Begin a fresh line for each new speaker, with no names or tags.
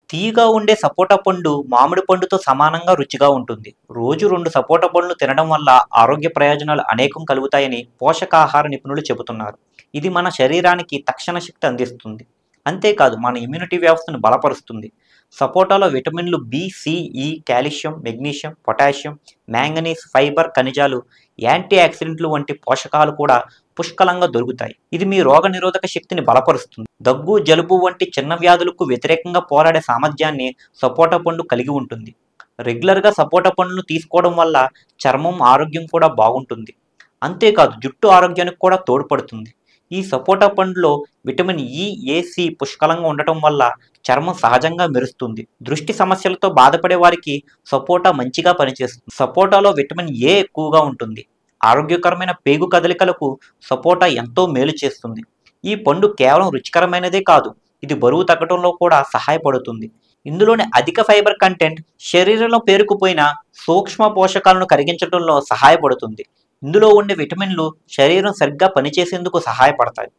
తీయగా ఉండే సపోటా పండు మామిడి పండుతో సమానంగా రుచిగా ఉంటుంది. రోజు 2 సపోటా పండ్లు తినడం వల్ల ఆరోగ్య ప్రయోజనాలు అనేకం కలుగుతాయని పోషకాహార నిపుణులు చెబుతున్నారు. ఇది మన శరీరానికి తక్షణ శక్తి అందిస్తుంది. అంతేకాదు మన ఇమ్యూనిటీ వ్యవస్థను బలపరుస్తుంది. సపోటాలో విటమిన్లు B, C, E, calcium, magnesium, potassium, manganese, fibre, ఖనిజాలు, యాంటీ ఆక్సిడెంట్లు వంటి పోషకాలు కూడా పుష్కలంగా దొరుకుతాయి. ఇది మీ రోగనిరోధక శక్తిని బలపరుస్తుంది. దగ్గు, జలుబు వంటి చిన్న వ్యాధులకు వ్యతిరేకంగా పోరాడే సామర్థ్యాన్ని సపోటా పండు కలిగి ఉంటుంది. రెగ్యులర్గా సపోటా పండ్లను తీసుకోవడం వల్ల చర్మం ఆరోగ్యం కూడా బాగుంటుంది. అంతేకాదు జుట్టు ఆరోగ్యానికి కూడా తోడ్పడుతుంది. ఈ సపోటా పండులో విటమిన్ ఇ, ఏ, సి పుష్కలంగా ఉండటం వల్ల చర్మం సహజంగా మెరుస్తుంది. దృష్టి సమస్యలతో బాధపడే వారికి సపోటా మంచిగా పనిచేస్తుంది. సపోటాలో విటమిన్ ఏ ఎక్కువగా ఉంటుంది. ఆరోగ్యకరమైన పేగు కదలికలకు సపోటా ఎంతో మేలు చేస్తుంది. ఈ పండు కేవలం రుచికరమైనదే కాదు, ఇది బరువు తగ్గడంలో కూడా సహాయపడుతుంది. ఇందులోని అధిక ఫైబర్ కంటెంట్ శరీరంలో పేరుకుపోయిన సూక్ష్మ పోషకాలను కరిగించడంలో సహాయపడుతుంది. ఇందులో ఉండే విటమిన్లు శరీరం సరిగ్గా పనిచేసేందుకు సహాయపడతాయి.